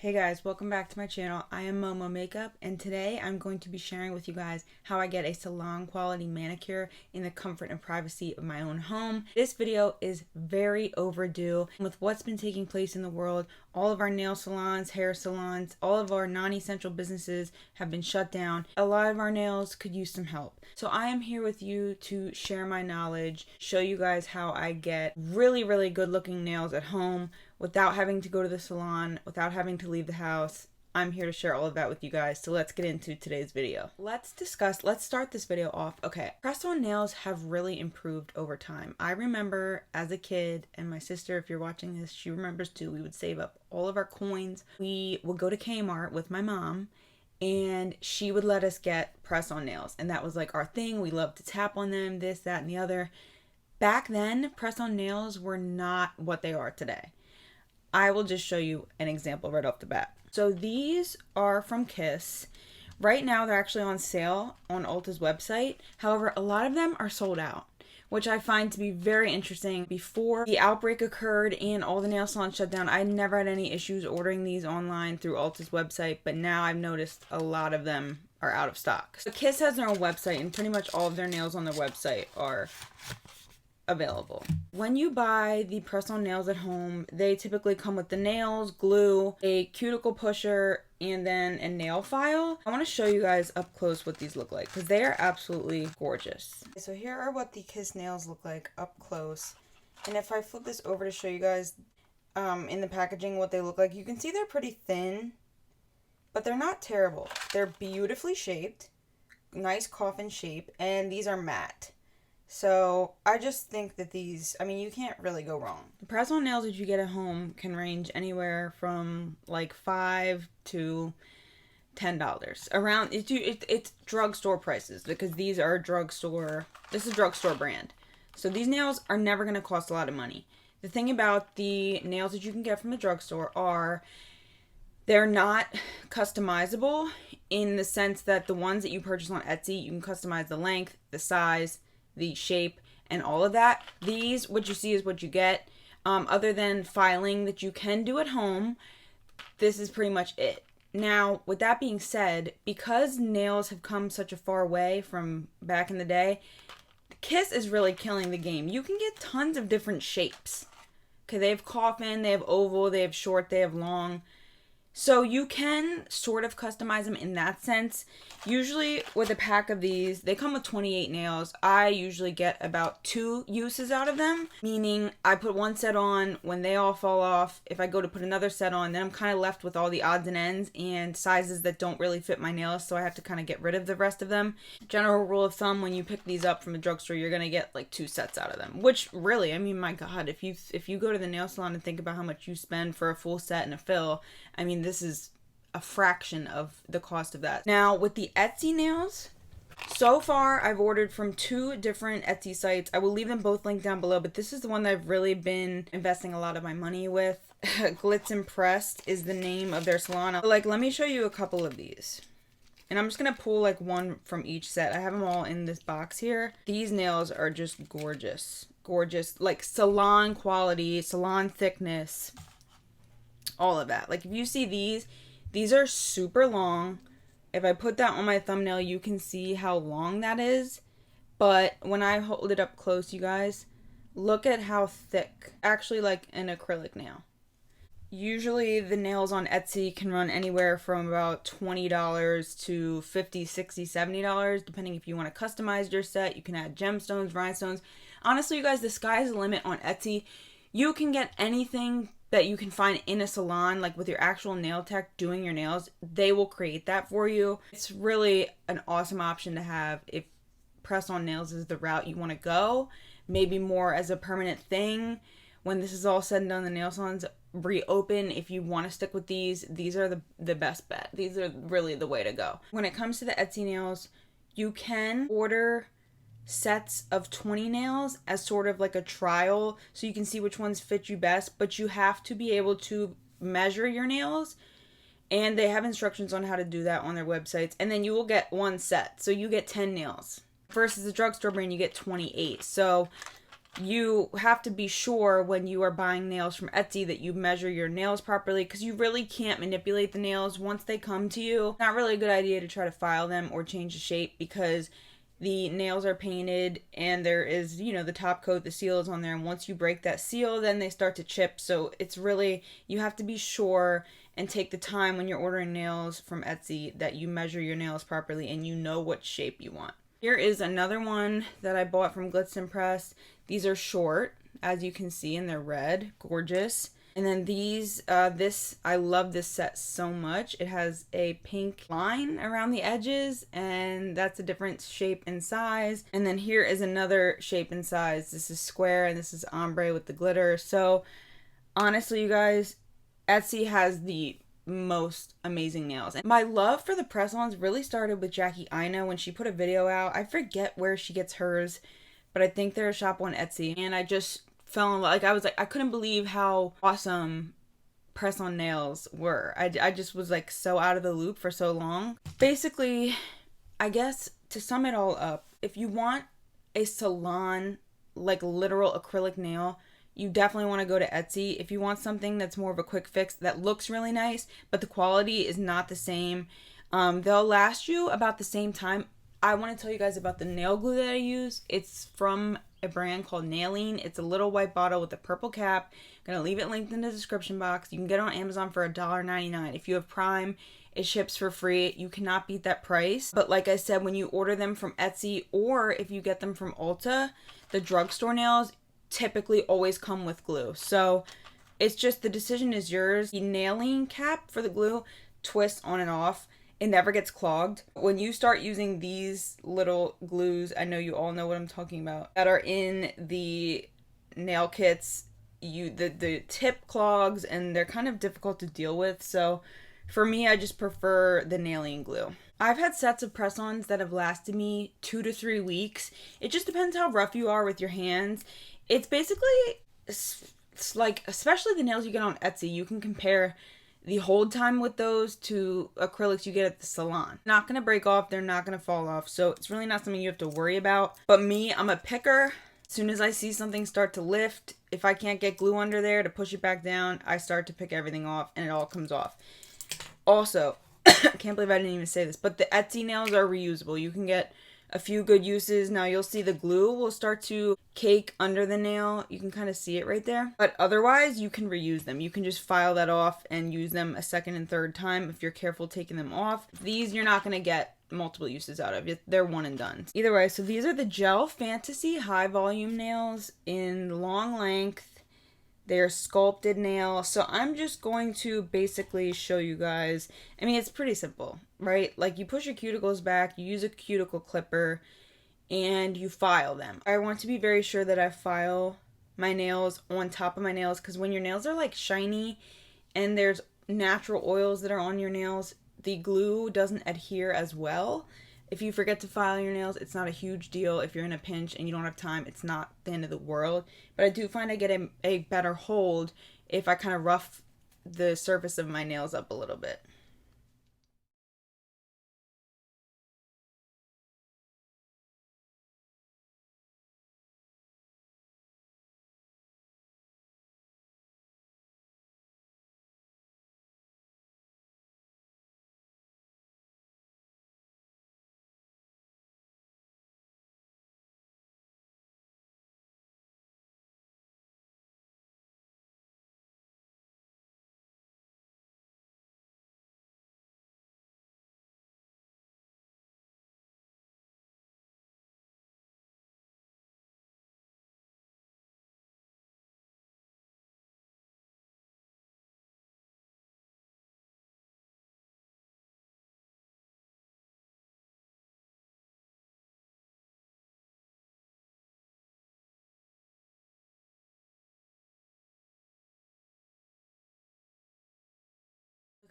Hey guys, welcome back to my channel. I am Momo Makeup, and today I'm going to be sharing with you guys how I get a salon quality manicure in the comfort and privacy of my own home. This video is very overdue with what's been taking place in the world. All of our nail salons, hair salons, all of our non-essential businesses have been shut down. A lot of our nails could use some help. So I am here with you to share my knowledge, show you guys how I get really good looking nails at home without having to go to the salon, without having to leave the house. I'm here to share all of that with you guys, so let's get into today's video. Let's start this video off. Okay, press-on nails have really improved over time. I remember as a kid, and my sister, if you're watching this, she remembers too, we would save up all of our coins. We would go to Kmart with my mom, and she would let us get press-on nails, and that was like our thing. We loved to tap on them, this, that, and the other. Back then, press-on nails were not what they are today. I will just show you an example right off the bat. So these are from Kiss. Right now they're actually on sale on Ulta's website. However, a lot of them are sold out, which I find to be very interesting. Before the outbreak occurred and all the nail salons shut down, I never had any issues ordering these online through Ulta's website, but now I've noticed a lot of them are out of stock. So Kiss has their own website, and pretty much all of their nails on their website are available. When you buy the press-on nails at home, they typically come with the nails, glue, a cuticle pusher, and then a nail file. I want to show you guys up close what these look like because they are absolutely gorgeous. So here are what the Kiss nails look like up close. And if I flip this over to show you guys in the packaging what they look like, you can see they're pretty thin, but they're not terrible. They're beautifully shaped, nice coffin shape, and these are matte. So I just think that these, I mean, you can't really go wrong. The press-on nails that you get at home can range anywhere from like $5 to $10. Around, it's drugstore prices because these are drugstore, this is a drugstore brand. So these nails are never going to cost a lot of money. The thing about the nails that you can get from the drugstore are they're not customizable in the sense that the ones that you purchase on Etsy, you can customize the length, the size, the shape, and all of that. These, what you see is what you get. Other than filing that you can do at home, this is pretty much it. Now, with that being said, because nails have come such a far way from back in the day, Kiss is really killing the game. You can get tons of different shapes. Okay, they have coffin, they have oval, they have short, they have long. So you can sort of customize them in that sense. Usually with a pack of these, they come with 28 nails. I usually get about 2 uses out of them, meaning I put one set on, when they all fall off, if I go to put another set on, then I'm kind of left with all the odds and ends and sizes that don't really fit my nails, so I have to kind of get rid of the rest of them. General rule of thumb, when you pick these up from the drugstore, you're going to get like 2 sets out of them, which really, I mean, my God, if you go to the nail salon and think about how much you spend for a full set and a fill, I mean, this is a fraction of the cost of that. Now, with the Etsy nails, so far I've ordered from 2 different Etsy sites. I will leave them both linked down below, but this is the one that I've really been investing a lot of my money with. Glitzed and Pressed is the name of their salon. Like, let me show you a couple of these. And I'm just going to pull like one from each set. I have them all in this box here. These nails are just gorgeous. Gorgeous. Like salon quality, salon thickness. All of that. Like if you see these are super long. If I put that on my thumbnail, you can see how long that is. But when I hold it up close, you guys, look at how thick. Actually like an acrylic nail. Usually the nails on Etsy can run anywhere from about $20 to $50, $60, $70, depending if you want to customize your set. You can add gemstones, rhinestones. Honestly, you guys, the sky's the limit on Etsy. You can get anything that you can find in a salon, like with your actual nail tech doing your nails. They will create that for you. It's really an awesome option to have if press-on nails is the route you want to go. Maybe more as a permanent thing. When this is all said and done, the nail salons reopen. If you want to stick with these are the best bet. These are really the way to go. When it comes to the Etsy nails, you can order sets of 20 nails as sort of like a trial so you can see which ones fit you best, but you have to be able to measure your nails, and they have instructions on how to do that on their websites. And then you will get 1 set, so you get 10 nails versus the drugstore brand, you get 28. So you have to be sure when you are buying nails from Etsy that you measure your nails properly, because you really can't manipulate the nails once they come to you. Not really a good idea to try to file them or change the shape, because the nails are painted and there is, you know, the top coat, the seal is on there, and once you break that seal, then they start to chip. So it's really, you have to be sure and take the time when you're ordering nails from Etsy that you measure your nails properly and you know what shape you want. Here is another one that I bought from Glitzed and Pressed. These are short, as you can see, and they're red. Gorgeous. And then these, I love this set so much. It has a pink line around the edges, and that's a different shape and size. And then here is another shape and size. This is square, and this is ombre with the glitter. So, honestly, you guys, Etsy has the most amazing nails. And my love for the press-ons really started with Jackie Aina when she put a video out. I forget where she gets hers, but I think they're a shop on Etsy. And I just fell in love. Like, I couldn't believe how awesome press-on nails were. I just was like so out of the loop for so long. Basically, I guess to sum it all up, if you want a salon, like literal acrylic nail, you definitely want to go to Etsy. If you want something that's more of a quick fix that looks really nice, but the quality is not the same, they'll last you about the same time. I want to tell you guys about the nail glue that I use. It's from a brand called Nailing. It's a little white bottle with a purple cap. I'm going to leave it linked in the description box. You can get it on Amazon for $1.99. If you have Prime, it ships for free. You cannot beat that price. But like I said, when you order them from Etsy, or if you get them from Ulta, the drugstore nails typically always come with glue. So it's just, the decision is yours. The nailing cap for the glue twists on and off. It never gets clogged. When you start using these little glues, I know you all know what I'm talking about, that are in the nail kits, the tip clogs and they're kind of difficult to deal with. So for me, I just prefer the nailing glue. I've had sets of press-ons that have lasted me 2 to 3 weeks. It just depends how rough you are with your hands. It's basically, it's like, especially the nails you get on Etsy, you can compare the hold time with those to acrylics you get at the salon. Not gonna break off, they're not gonna fall off, so it's really not something you have to worry about. But me, I'm a picker. As soon as I see something start to lift, if I can't get glue under there to push it back down, I start to pick everything off and it all comes off. Also, I can't believe I didn't even say this, but the Etsy nails are reusable. You can get a few good uses. Now you'll see the glue will start to cake under the nail. You can kind of see it right there. But otherwise, you can reuse them. You can just file that off and use them a second and third time if you're careful taking them off. These you're not going to get multiple uses out of. They're one and done. Either way, so these are the Gel Fantasy High Volume nails in long length. They're sculpted nails. So I'm just going to basically show you guys. I mean, it's pretty simple, right? Like, you push your cuticles back, you use a cuticle clipper, and you file them. I want to be very sure that I file my nails on top of my nails, because when your nails are like shiny and there's natural oils that are on your nails, the glue doesn't adhere as well. If you forget to file your nails, it's not a huge deal. If you're in a pinch and you don't have time, it's not the end of the world. But I do find I get a better hold if I kind of rough the surface of my nails up a little bit.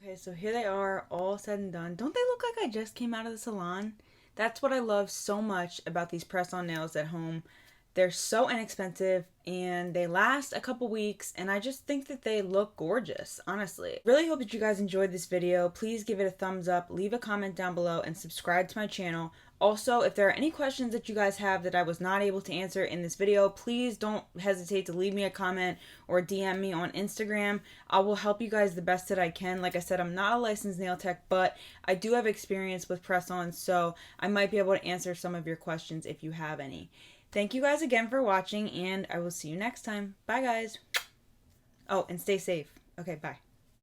Okay, so here they are, all said and done. Don't they look like I just came out of the salon? That's what I love so much about these press-on nails at home. They're so inexpensive and they last a couple weeks, and I just think that they look gorgeous, honestly. Really hope that you guys enjoyed this video. Please give it a thumbs up, leave a comment down below, and subscribe to my channel. Also, if there are any questions that you guys have that I was not able to answer in this video, please don't hesitate to leave me a comment or DM me on Instagram. I will help you guys the best that I can. Like I said, I'm not a licensed nail tech, but I do have experience with press-ons, so I might be able to answer some of your questions if you have any. Thank you guys again for watching, and I will see you next time. Bye, guys. Oh, and stay safe. Okay, bye.